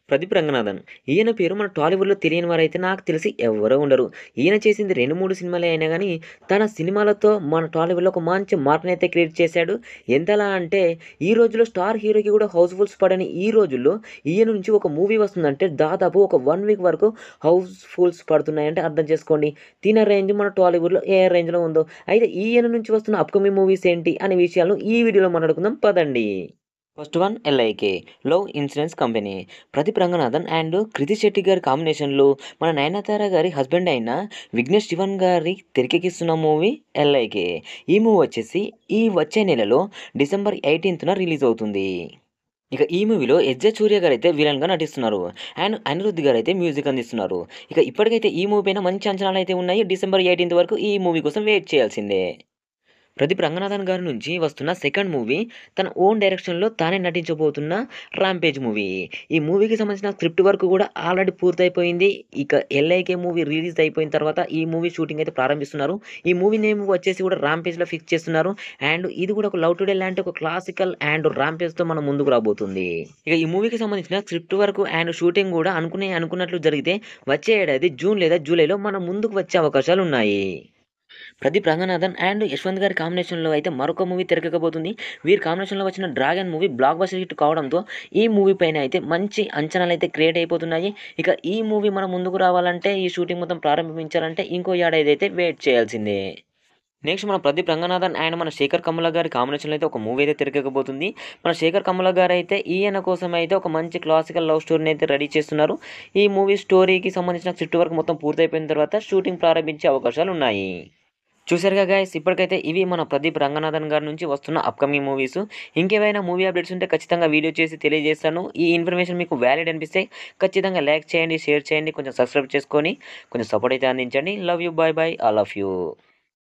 ప్రదీప్ రంగనాథన్. ఈయన పేరు మన టాలీవుడ్‌లో తెలియని వారైతే నాకు తెలిసి ఎవ్వరు ఉండరు. ఈయన చేసింది 2, 3 సినిమాలే అయినా గానీ, తన సినిమాలతో మన టాలీవుడ్‌లో ఒక మంచి మార్పునైతే క్రియేట్ చేశాడు. ఎంతలా అంటే, ఈ రోజుల్లో స్టార్ హీరోకి కూడా హౌస్‌ఫుల్స్ పడని ఈ రోజుల్లో, ఈయన నుంచి ఒక మూవీ వస్తుందంటే దాదాపు ఒక 1 వీక్ వరకు హౌస్‌ఫుల్స్ పడుతున్నాయంటే అర్థం చేసుకోండి. తిన రేంజ్ మన టాలీవుడ్‌లో ఏ రేంజ్‌లో ఉందో. అయితే ఈయన నుంచి వస్తున్న అప్‌కమింగ్ మూవీస్ ఏంటి అనే విషయాలను ఈ వీడియోలో మాట్లాడుకుందాం పదండి. First one LIK love insurance company. Pradeep Ranganathan and Krithi Shetty గారి కాంబినేషన్లో మన నయనతార గారి హస్బెండ్ అయిన విఘ్నేష్ శివన్ గారి తెరకెక్కిస్తున్న మూవీ ఎల్ఐకే. ఈ మూవీ వచ్చేసి ఈ వచ్చే నెలలో డిసెంబర్ 18న రిలీజ్ అవుతుంది. ఇక ఈ మూవీలో ఎస్‌జే సూర్య గారైతే విలన్‌గా నటిస్తున్నారు. అండ్ అనిరుద్ గారైతే మ్యూజిక్ అందిస్తున్నారు. ఇక ఇప్పటికైతే ఈ మూవీ పైన మంచి అంచనాలైతే ఉన్నాయి. డిసెంబర్ 18 వరకు ఈ మూవీ కోసం వెయిట్ చేయాల్సిందే. ప్రదీప్ రంగనాథన్ గారి నుంచి వస్తున్న సెకండ్ మూవీ తన ఓన్ డైరెక్షన్‌లో తానే నటించబోతున్న 'రాంపేజ్' మూవీ. ఈ మూవీకి సంబంధించిన స్క్రిప్ట్ వర్క్ కూడా ఆల్రెడీ పూర్తయిపోయింది. ఇక ఎల్ఐకే మూవీ రిలీజ్ అయిపోయిన తర్వాత ఈ మూవీ షూటింగ్ అయితే ప్రారంభిస్తున్నారు. ఈ మూవీ నేమ్ వచ్చేసి కూడా 'రాంపేజ్‌లో' ఫిక్స్ చేస్తున్నారు. అండ్ ఇది కూడా ఒక లవ్ టుడే లాంటి ఒక క్లాసికల్ అండ్ 'రాంపేజ్‌తో' మన ముందుకు రాబోతుంది. ఇక ఈ మూవీకి సంబంధించిన స్క్రిప్ట్ వర్క్ అండ్ షూటింగ్ కూడా అనుకున్నట్లు జరిగితే వచ్చే ఏడాది జూన్ లేదా జూలైలో మన ముందుకు వచ్చే అవకాశాలున్నాయి. ప్రదీప్ రంగనాథన్ అండ్ యశ్వంత్ గారి కాంబినేషన్‌లో అయితే మరొక మూవీ తెరకెక్కబోతుంది. వీరి కాంబినేషన్‌లో వచ్చిన 'dragon' movie block buster hit కావడంతో ఈ మూవీ పైన అయితే మంచి అంచనాలైతే క్రియేట్ అయిపోతున్నాయి. ఇక ఈ మూవీ మన ముందుకు రావాలంటే ఈ షూటింగ్ మొత్తం ప్రారంభించాలంటే ఇంకో ఏడాది అయితే వెయిట్ చేయాల్సిందే. నెక్స్ట్ మన ప్రదీప్ రంగనాథన్ అండ్ మన శేఖర్ కమ్ముల గారి కాంబినేషన్‌లో అయితే ఒక మూవీ అయితే తెరకెక్కబోతుంది. మన శేఖర్ కమ్ముల గారైతే ఈయన కోసం అయితే ఒక మంచి క్లాసికల్ లవ్ స్టోరీని అయితే రెడీ చేస్తున్నారు. ఈ మూవీ స్టోరీకి సంబంధించిన స్క్రిప్ట్ వర్క్ మొత్తం పూర్తయిపోయిన తర్వాత షూటింగ్ ప్రారంభించే అవకాశాలున్నాయి. చూసారుగా గైస్, ఇప్పటికైతే ఇవి మన ప్రదీప్ రంగనాథన్ గారి నుంచి వస్తున్న అప్కమింగ్ మూవీస్. ఇంకేమైనా మూవీ అప్డేట్స్ ఉంటే ఖచ్చితంగా వీడియో చేసి తెలియజేస్తాను. ఈ ఇన్ఫర్మేషన్ మీకు వ్యాలిడ్ అనిపిస్తే ఖచ్చితంగా లైక్ చేయండి, షేర్ చేయండి, కొంచెం సబ్స్క్రైబ్ చేసుకొని కొంచెం సపోర్ట్ అయితే అందించండి. Love you, bye bye, all of you.